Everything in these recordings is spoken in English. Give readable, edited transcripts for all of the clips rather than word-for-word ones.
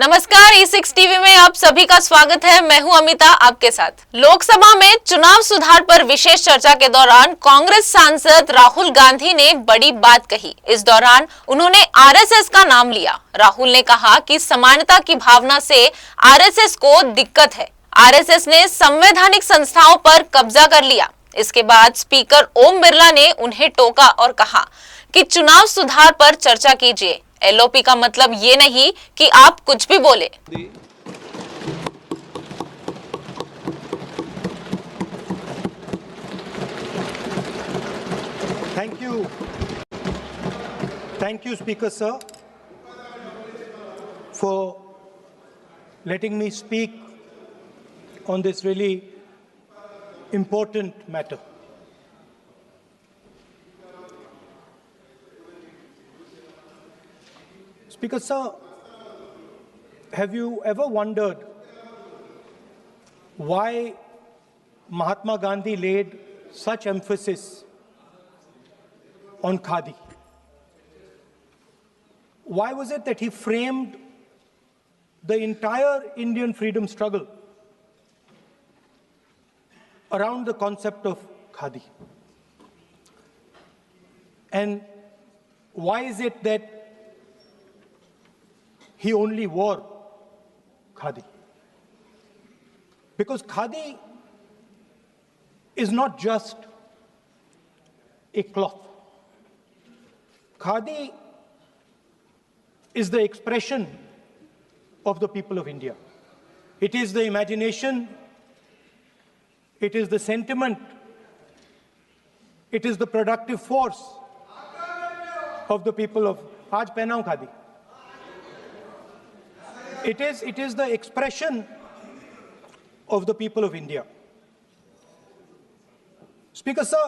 नमस्कार, E6 TV में आप सभी का स्वागत है। मैं हूं अमिता आपके साथ। लोकसभा में चुनाव सुधार पर विशेष चर्चा के दौरान कांग्रेस सांसद राहुल गांधी ने बड़ी बात कही। इस दौरान उन्होंने आरएसएस का नाम लिया। राहुल ने कहा कि समानता की भावना से आरएसएस को दिक्कत है। आरएसएस ने संवैधानिक संस्थाओं पर कब्जा कर लिया। इसके बाद स्पीकर ओम बिरला ने उन्हें टोका और कहा कि चुनाव सुधार पर चर्चा कीजिए। LOP का मतलब ये नहीं कि आप कुछ भी बोले। Thank you, Speaker sir, for letting me speak on this really important matter. Speaker sir, have you ever wondered why Mahatma Gandhi laid such emphasis on khadi? Why was it that he framed the entire Indian freedom struggle around the concept of khadi? And why is it that he only wore khadi? Because khadi is not just a cloth. Khadi is the expression of the people of India. It is the imagination, it is the sentiment, it is the productive force of the people of Aaj pehna hu khadi. It is the expression of the people of India. Speaker sir,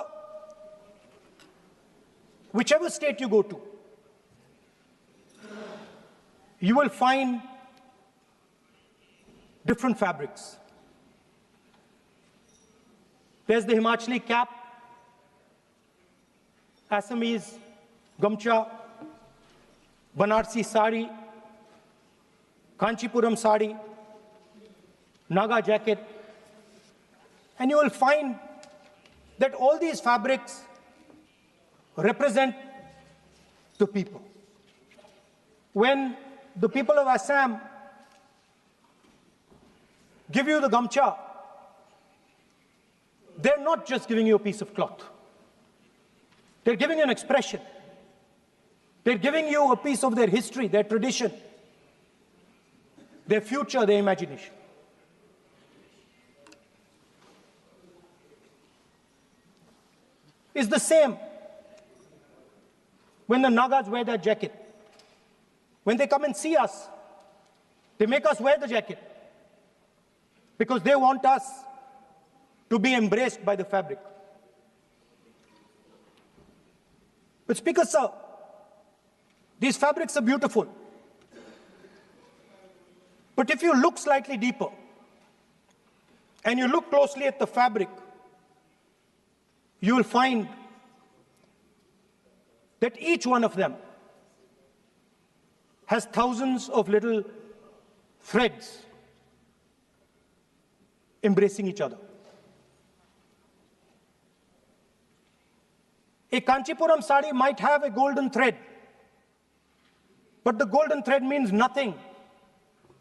whichever state you go to, you will find different fabrics. There's the Himachali cap, Assamese gamcha, Banarsi sari, Kanchipuram sari, Naga jacket, and you will find that all these fabrics represent the people. When the people of Assam give you the gamcha, they're not just giving you a piece of cloth. They're giving you an expression. They're giving you a piece of their history, their tradition, their future, their imagination. It's the same when the Nagas wear their jacket. When they come and see us, they make us wear the jacket because they want us to be embraced by the fabric. But Speaker sir, these fabrics are beautiful. But if you look slightly deeper and you look closely at the fabric, you will find that each one of them has thousands of little threads embracing each other. A Kanchipuram sari might have a golden thread, but the golden thread means nothing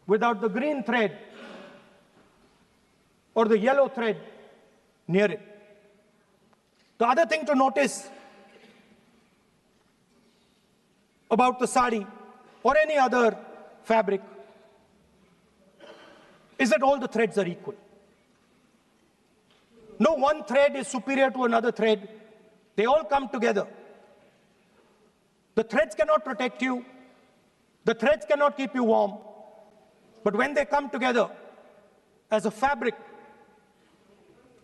without the green thread or the yellow thread near it. The other thing to notice about the sari or any other fabric is that all the threads are equal. No one thread is superior to another thread. They all come together. The threads cannot protect you. The threads cannot keep you warm. But when they come together as a fabric,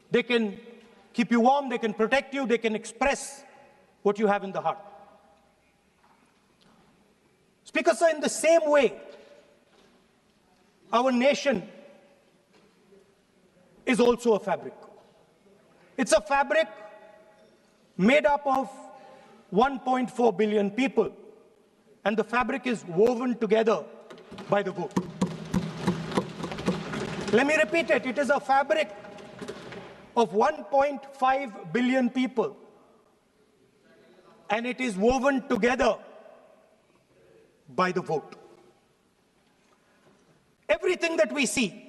they can keep you warm, they can protect you, they can express what you have in the heart. Speaker sir, in the same way, our nation is also a fabric. It's a fabric made up of 1.4 billion people, and the fabric is woven together by the vote. Let me repeat it. It is a fabric of 1.5 billion people. And it is woven together by the vote. Everything that we see.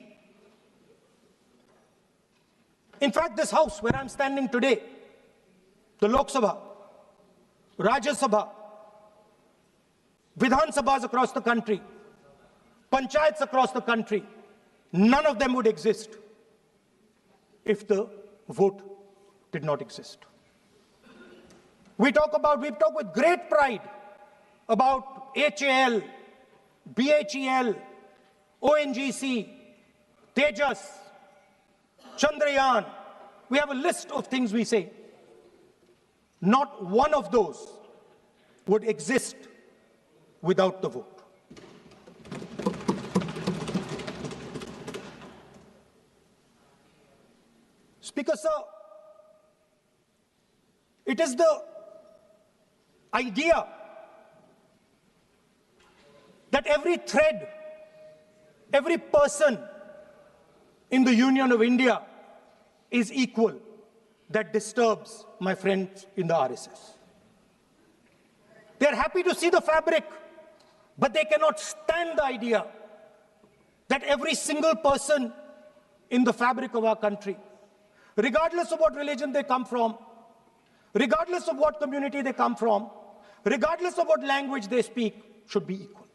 In fact, this house where I'm standing today, the Lok Sabha, Rajya Sabha, Vidhan Sabhas across the country, Panchayats across the country, none of them would exist if the vote did not exist. We talk with great pride about HAL, BHEL, ONGC, Tejas, Chandrayaan. We have a list of things we say. Not one of those would exist without the vote. Speaker, sir, it is the idea that every thread, every person in the Union of India is equal that disturbs my friends in the RSS. They are happy to see the fabric, but they cannot stand the idea that every single person in the fabric of our country, regardless of what religion they come from, regardless of what community they come from, regardless of what language they speak, should be equal.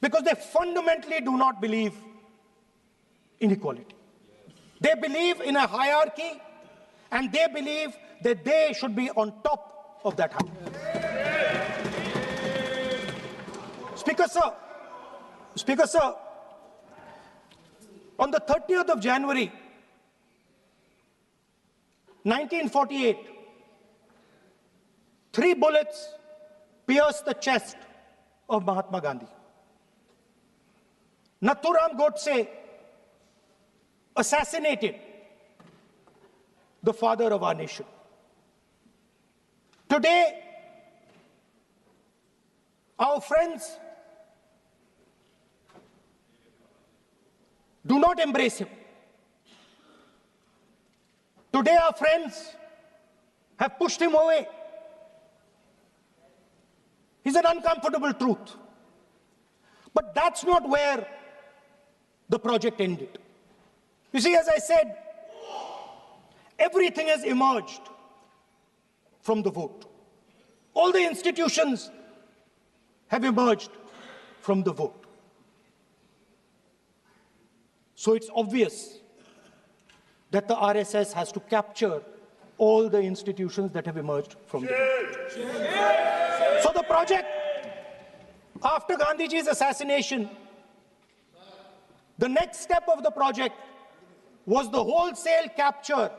Because they fundamentally do not believe in equality. They believe in a hierarchy, and they believe that they should be on top of that hierarchy. Speaker, sir, on the 30th of January, 1948, 3 bullets pierced the chest of Mahatma Gandhi. Nathuram Godse assassinated the father of our nation. Today, our friends do not embrace him. Today, our friends have pushed him away. He's an uncomfortable truth. But that's not where the project ended. You see, as I said, everything has emerged from the vote. All the institutions have emerged from the vote. So it's obvious that the RSS has to capture all the institutions that have emerged from the vote. So the project, after Gandhiji's assassination, the next step of the project was the wholesale capture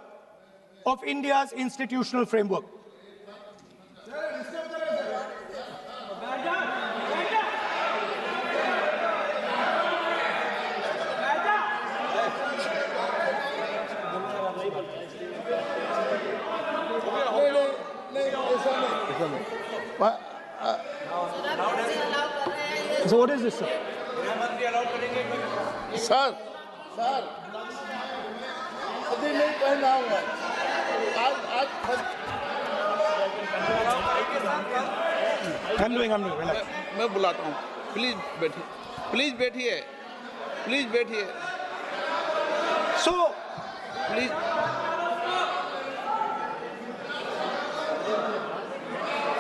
of India's institutional framework. So what is this, sir? Sir अभी नहीं पहना हुआ आज I'm doing, relax. मैं बुलाता हूँ please बैठिए So, please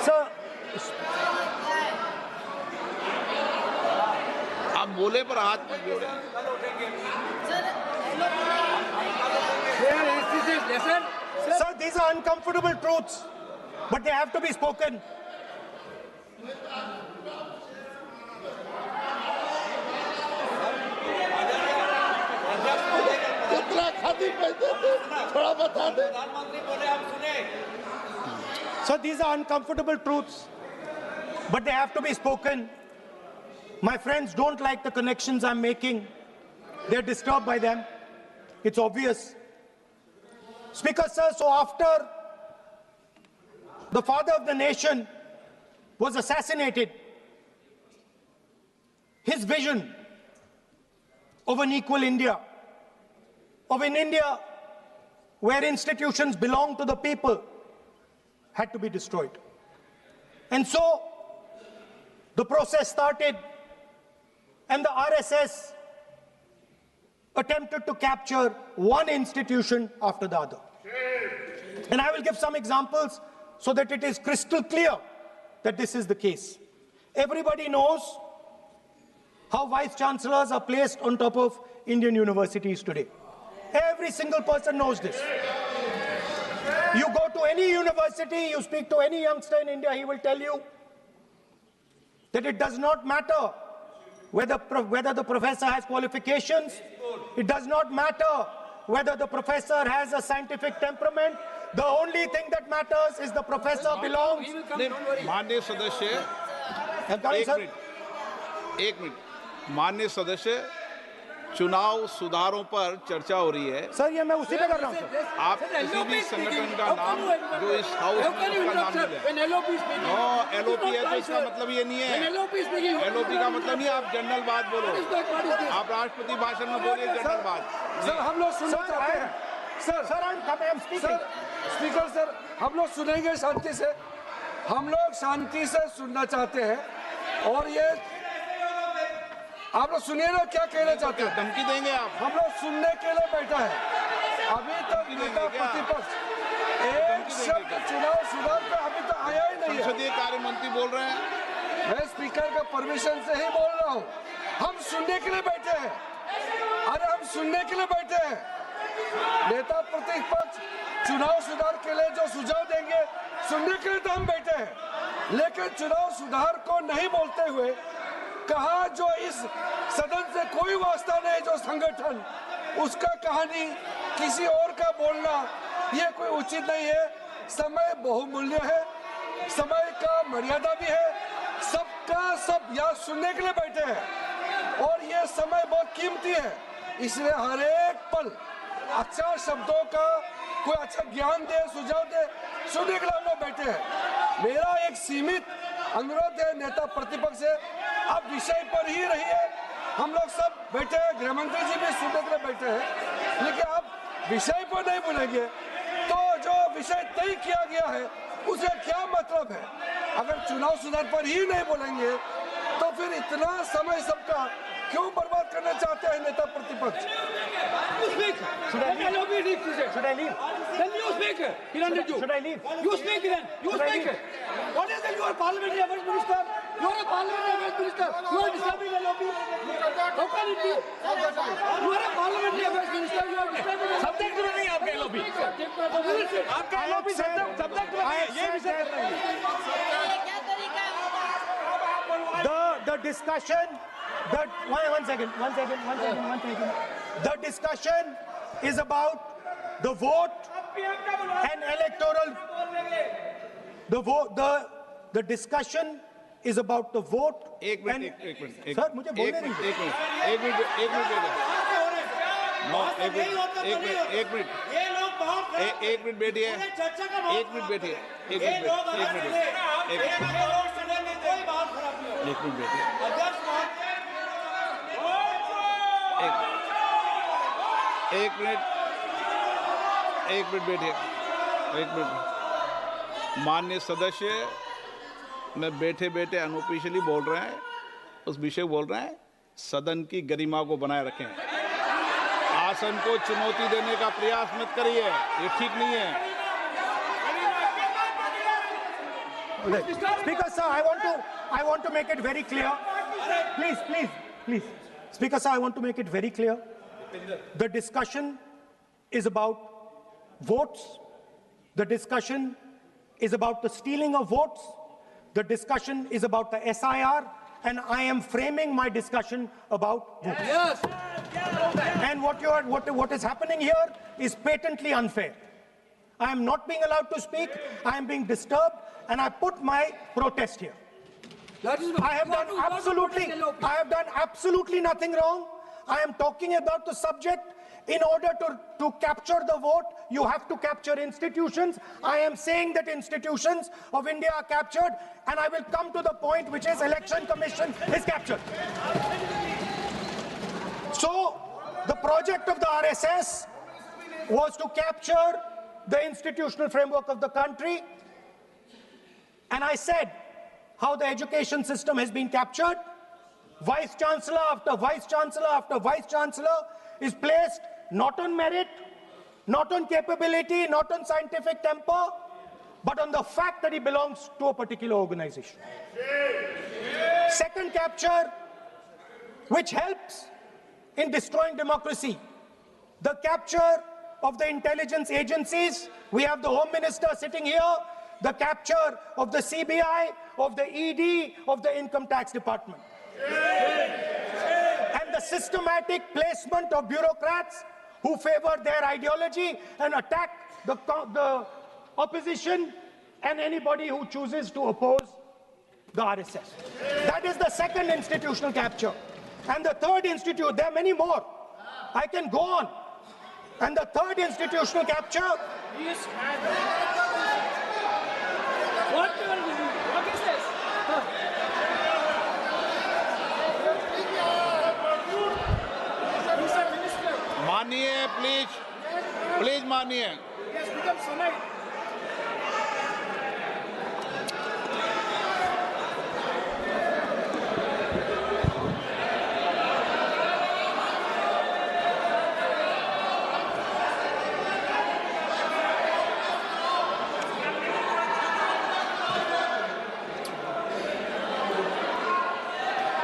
sir, आप बोले पर हाथ मत जोड़े sir, these are uncomfortable truths, but they have to be spoken. कितना खाती पैसे थे थोड़ा बता दे So these are uncomfortable truths, but they have to be spoken. My friends don't like the connections I'm making. They're disturbed by them. It's obvious. Speaker, sir, so after the father of the nation was assassinated, his vision of an equal India of in India where institutions belong to the people had to be destroyed. And so the process started, and the RSS attempted to capture one institution after the other. And I will give some examples so that it is crystal clear that this is the case. Everybody knows how vice chancellors are placed on top of Indian universities today. Every single person knows this. You go to any university, you speak to any youngster in India, he will tell you that it does not matter whether the professor has qualifications. It does not matter whether the professor has a scientific temperament. The only thing that matters is the professor belongs. माननीय सदस्य, एक minute, माननीय सदस्य, चुनाव सुधारों पर चर्चा हो रही है। सर, ये मैं उसी पे कर रहा हूँ सर। आप किसी भी संगठन का नाम जो इस हाउस में उसका नाम ले लें। LOP है तो इसका मतलब ये नहीं है। LOP का मतलब नहीं, आप जनरल बात बोलो। आप राष्ट्रपति भाषण में बोलिए जनरल बात। सर, हम लोग सुनना चाहते हैं। सर, स्पीकर सर, हम लोग सुनेंगे शांति से। हम लोग शांति से सुनना चाहते हैं। और ये आप लोग सुनिए ना, क्या कहना चाहते हैं? धमकी देंगे आप? हम लोग सुनने के लिए बैठा है। अभी तक नेता प्रतिपक्ष एक शब्द चुनाव सुधार पे अभी तक आया ही नहीं है। संसदीय कार्य मंत्री बोल रहे हैं। मैं स्पीकर का परमिशन से ही बोल रहा हूँ। हम सुनने के लिए बैठे हैं। अरे हम सुनने के लिए बैठे हैं। नेता प्रतिपक्ष चुनाव सुधार के लिए जो सुझाव देंगे, सुनने के लिए तो हम बैठे हैं। लेकिन चुनाव सुधार को नहीं बोलते हुए कहा जो इस सदन से कोई वास्ता नहीं, जो संगठन उसका कहानी किसी और का बोलना, ये कोई उचित नहीं है। समय बहुमूल्य है, समय का मर्यादा भी है। सबका सब यहाँ सुनने के लिए बैठे हैं और ये समय बहुत कीमती है। इसलिए हर एक पल अच्छा शब्दों का कोई अच्छा ज्ञान दे, सुझाव दे, सुनने के लिए हम लोग बैठे हैं। मेरा एक सीमित अनुरोध है नेता प्रतिपक्ष से, आप विषय पर ही रहिए। हम लोग सब बैठे हैं, गृह मंत्री जी भी सुनने के लिए बैठे हैं, लेकिन आप विषय पर नहीं बोलेंगे तो जो विषय तय किया गया है उसका क्या मतलब है? अगर चुनाव सुधार पर ही नहीं बोलेंगे तो फिर इतना समय सबका क्यों बर्बाद करना चाहते हैं नेता प्रतिपक्ष? Should I leave? Then you speak. Should I leave? You speak then. You speak. What is it? You are parliamentary affairs minister. You are a parliamentary affairs minister. You are disturbing LOP. How can it be? You are a parliamentary affairs minister. You are disturbing LOP. Subject में नहीं आपका LOP. आपका LOP subject में नहीं. ये विषय कर रहे हैं. The discussion, one second. The discussion is about the vote and electoral. The discussion is about the vote. एक मिनट सर, मुझे बोलने दीजिए। एक मिनट एक मिनट बैठिए। माननीय सदस्य, मैं बैठे बैठे अनऑफिशियली बोल रहे हैं, उस विषय बोल रहे हैं। सदन की गरिमा को बनाए रखें। आसन को चुनौती देने का प्रयास मत करिए, ये ठीक नहीं है। Speaker sir, I want to make it very clear. Please. Speaker sir, I want to make it very clear. The discussion is about votes. The discussion is about the stealing of votes. The discussion is about the S.I.R. and I am framing my discussion about votes. Yes. And what is happening here is patently unfair. I am not being allowed to speak. I am being disturbed, and I put my protest here. I have done absolutely nothing wrong. I am talking about the subject. In order to capture the vote, you have to capture institutions. I am saying that institutions of India are captured, and I will come to the point, which is Election Commission is captured. So, the project of the RSS was to capture the institutional framework of the country. And I said how the education system has been captured. Vice Chancellor after Vice Chancellor after Vice Chancellor is placed not on merit, not on capability, not on scientific temper, but on the fact that he belongs to a particular organization. Second capture, which helps in destroying democracy, the capture of the intelligence agencies. We have the Home Minister sitting here, the capture of the CBI, of the ED, of the Income Tax Department. And the systematic placement of bureaucrats who favor their ideology and attack the opposition and anybody who chooses to oppose the RSS. That is the second institutional capture. And the third there are many more. I can go on. And the third institutional capture. What is this? मानिए please मानिए. It has become sonite.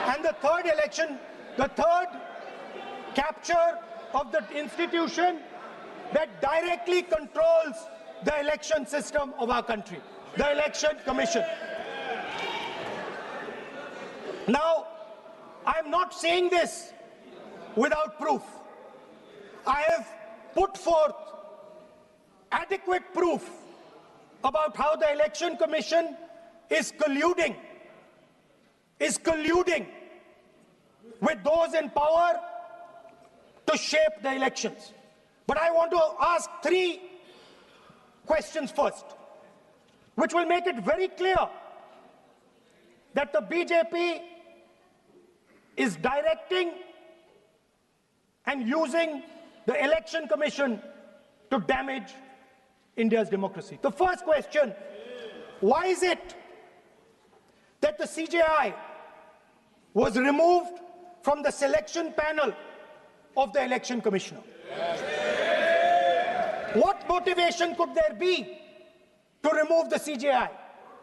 And the third election, the third capture of the institution that directly controls the election system of our country, the Election Commission. Now, I'm not saying this without proof. I have put forth adequate proof about how the Election Commission is colluding with those in power to shape the elections. But I want to ask three questions first, which will make it very clear that the BJP is directing and using the Election Commission to damage India's democracy. The first question, why is it that the CJI was removed from the selection panel of the Election Commissioner? What motivation could there be to remove the CJI?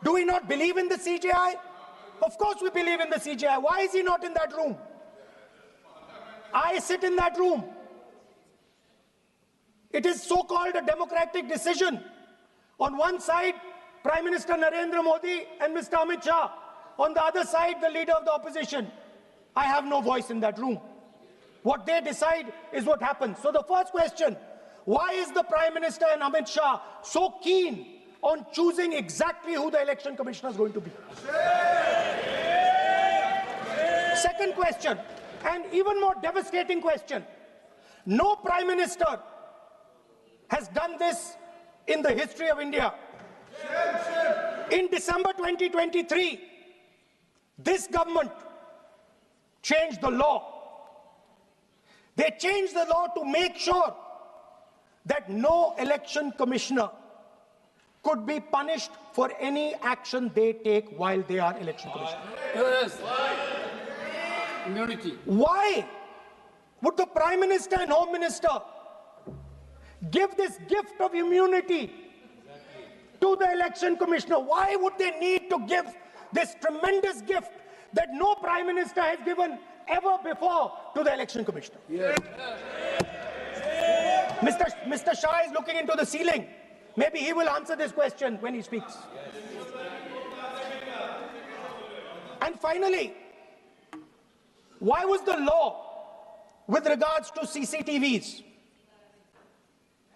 Do we not believe in the CJI? Of course we believe in the CJI. Why is he not in that room? I sit in that room. It is so-called a democratic decision. On one side, Prime Minister Narendra Modi and Mr. Amit Shah. On the other side, the leader of the opposition. I have no voice in that room. What they decide is what happens. So the first question, why is the Prime Minister and Amit Shah so keen on choosing exactly who the Election Commissioner is going to be? Second question, and even more devastating question, no Prime Minister has done this in the history of India. In December 2023, this government changed the law. They changed the law to make sure that no election commissioner could be punished for any action they take while they are election commissioner. Yes. Immunity. Why would the Prime Minister and Home Minister give this gift of immunity to the election commissioner? Why would they need to give this tremendous gift that no Prime Minister has given ever before to the election commissioner? Yes. Mr. Shah is looking into the ceiling. Maybe he will answer this question when he speaks. And finally, why was the law with regards to CCTVs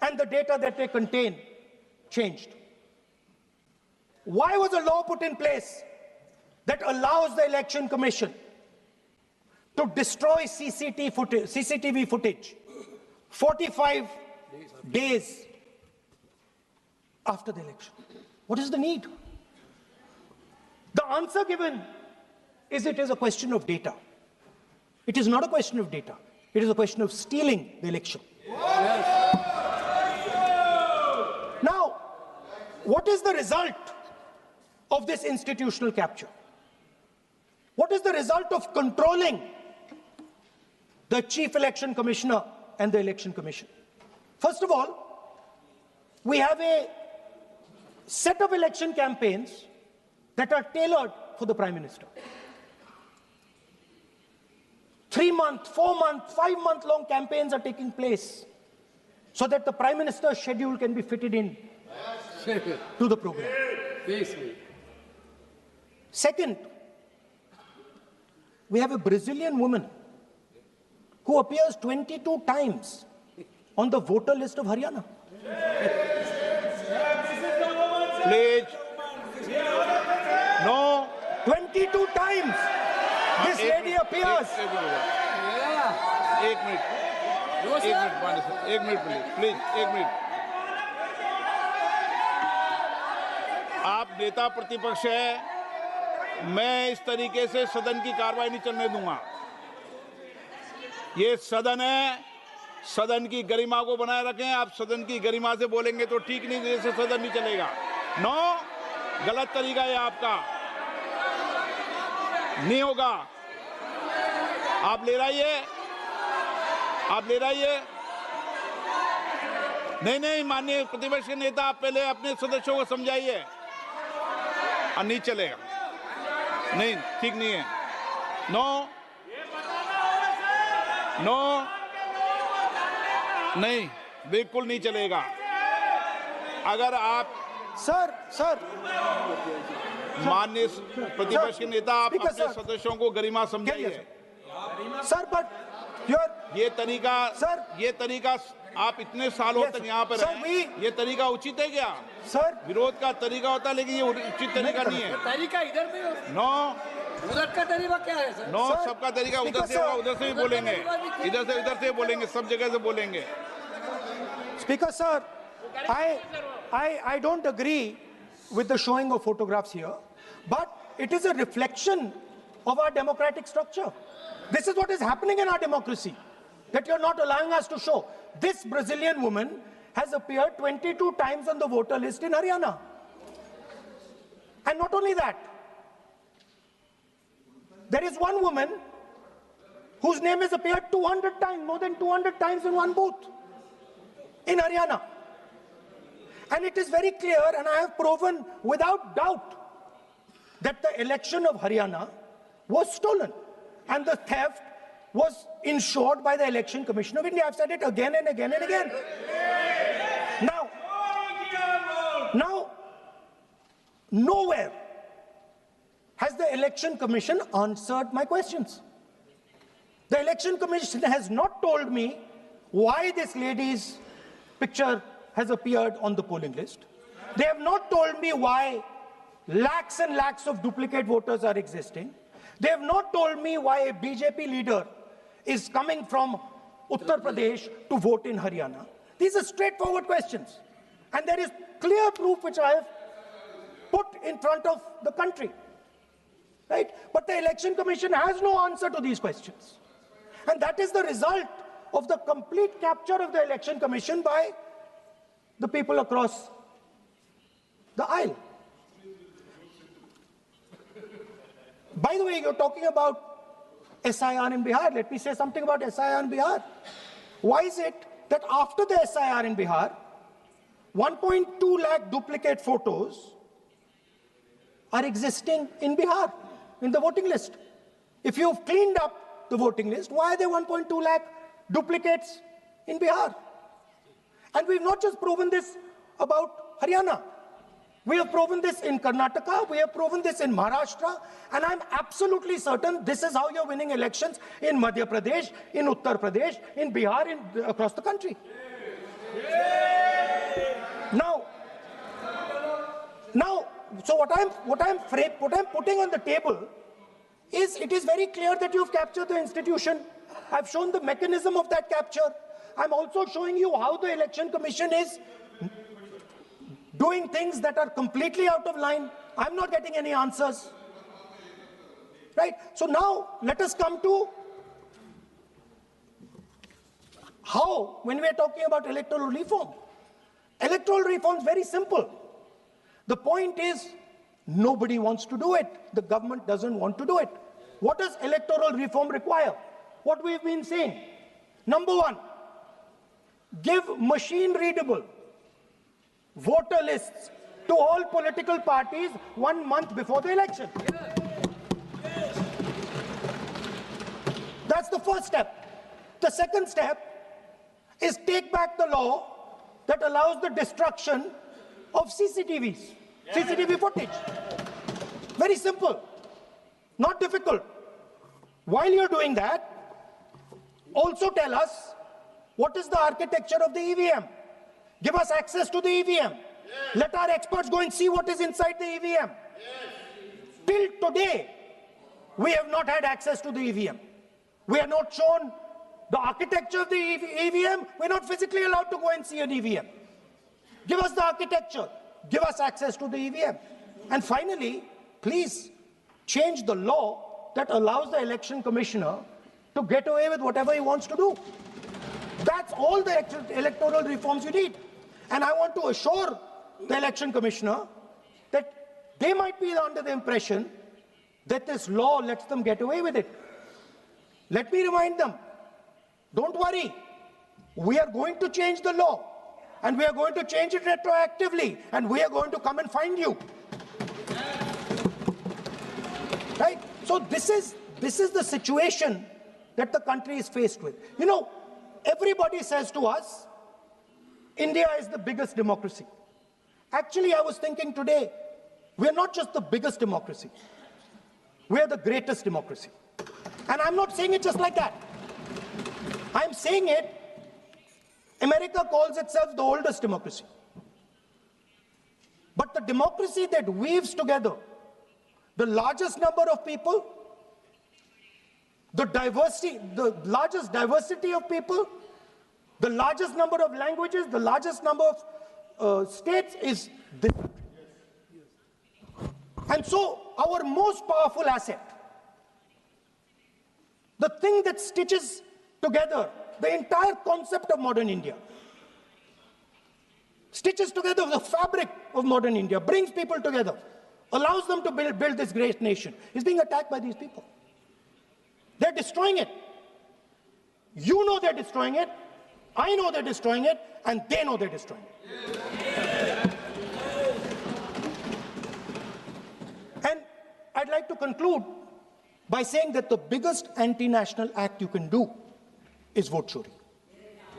and the data that they contain changed? Why was a law put in place that allows the Election Commission to destroy CCTV footage 45 days after the election? What is the need? The answer given is it is a question of data. It is not a question of data. It is a question of stealing the election. what is the result of this institutional capture? What is the result of controlling the Chief Election Commissioner and the Election Commission? First of all, we have a set of election campaigns that are tailored for the Prime Minister. 3-month, 4-month, 5-month long campaigns are taking place so that the Prime Minister's schedule can be fitted in to the program. Second, we have a Brazilian woman who appears 22 times on the voter list of Haryana. Please. No. 22 times this lady appears. एक minute please एक minute. आप नेता प्रतिपक्ष है, मैं इस तरीके से सदन की कार्रवाई नहीं चलने दूंगा। ये सदन है, सदन की गरिमा को बनाए रखें। आप सदन की गरिमा से बोलेंगे तो ठीक नहीं, जैसे सदन नहीं चलेगा। नो, गलत तरीका है आपका, नहीं होगा। आप ले रहिए, आप ले रहिए। नहीं, माननीय प्रतिपक्ष के नेता, आप पहले अपने सदस्यों को समझाइए। नहीं चलेगा, नहीं, ठीक नहीं है। नो, नहीं, बिल्कुल नहीं चलेगा। अगर आप सर माननीय प्रतिपक्ष के नेता, आप अपने सदस्यों को गरिमा समझाइए। सर, बट ये तरीका आप इतने सालों तक यहाँ पर हैं, ये तरीका उचित है क्या? सर, विरोध का तरीका होता है, लेकिन ये उचित तरीका नहीं है। तरीका इधर भी नो, उधर का तरीका क्या है सर? नो, सबका तरीका उधर से होगा, उधर से भी बोलेंगे, इधर से बोलेंगे, सब जगह से बोलेंगे। Speaker sir, I don't agree with the showing of photographs here, but it is a reflection of our democratic structure. This is what is happening in our democracy, that you're not allowing us to show. This Brazilian woman has appeared 22 times on the voter list in Haryana. And not only that, there is one woman whose name has appeared 200 times, more than 200 times in one booth in Haryana. And it is very clear, and I have proven without doubt, that the election of Haryana was stolen. And the theft was ensured by the Election Commission of India. I've said it again and again and again. Now, nowhere has the Election Commission answered my questions. The Election Commission has not told me why this lady's picture has appeared on the polling list. They have not told me why lakhs and lakhs of duplicate voters are existing. They have not told me why a BJP leader is coming from Uttar Pradesh to vote in Haryana. These are straightforward questions. And there is clear proof which I have put in front of the country. Right? But the Election Commission has no answer to these questions. And that is the result of the complete capture of the Election Commission by the people across the aisle. By the way, you're talking about S.I.R. in Bihar. Let me say something about S.I.R. in Bihar. Why is it that after the S.I.R. in Bihar, 1.2 lakh duplicate photos are existing in Bihar, in the voting list? If you've cleaned up the voting list, why are there 1.2 lakh duplicates in Bihar? And we've not just proven this about Haryana. We have proven this in Karnataka, we have proven this in Maharashtra, and I'm absolutely certain this is how you're winning elections in Madhya Pradesh, in Uttar Pradesh, in Bihar, across the country. Now, so what I'm putting on the table is, it is very clear that you've captured the institution. I've shown the mechanism of that capture. I'm also showing you how the Election Commission is doing things that are completely out of line. I'm not getting any answers. Right? So now, let us come to how, when we are talking about electoral reform. Electoral reform is very simple. The point is, nobody wants to do it. The government doesn't want to do it. What does electoral reform require? What we've been saying. Number one, give machine-readable voter lists to all political parties 1 month before the election. That's the first step. The second step is take back the law that allows the destruction of CCTV footage. Very simple, not difficult. While you're doing that, also tell us what is the architecture of the EVM. Give us access to the EVM. Let our experts go and see what is inside the EVM. Till today, we have not had access to the EVM. We are not shown the architecture of the EVM. We're not physically allowed to go and see an EVM. Give us the architecture. Give us access to the EVM. And finally, please change the law that allows the election commissioner to get away with whatever he wants to do. That's all the electoral reforms you need. And I want to assure the election commissioner that they might be under the impression that this law lets them get away with it. Let me remind them, don't worry, we are going to change the law, and we are going to change it retroactively, and we are going to come and find you. Right? So this is the situation that the country is faced with. You know, everybody says to us, India is the biggest democracy. Actually, I was thinking today, we're not just the biggest democracy, we're the greatest democracy. And I'm not saying it just like that. I'm saying it, America calls itself the oldest democracy. But the democracy that weaves together the largest number of people, the largest diversity of people, the largest number of languages, the largest number of states is this country. And so our most powerful asset, the thing that stitches together the entire concept of modern India, stitches together the fabric of modern India, brings people together, allows them to build this great nation, is being attacked by these people. They're destroying it. You know they're destroying it. I know they're destroying it, and they know they're destroying it. And I'd like to conclude by saying that the biggest anti-national act you can do is vote chori.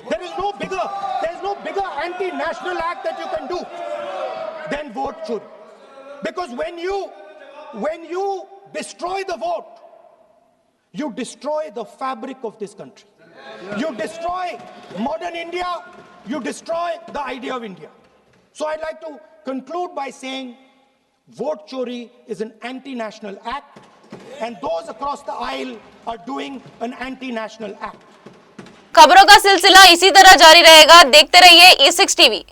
There is no bigger anti-national act that you can do than vote chori. Because when you destroy the vote, you destroy the fabric of this country. You destroy modern India, you destroy the idea of India. So I'd like to conclude by saying vote chori is an anti-national act, and those across the aisle are doing an anti-national act. खबरों का सिलसिला इसी तरह जारी रहेगा। देखते रहिए E6 TV.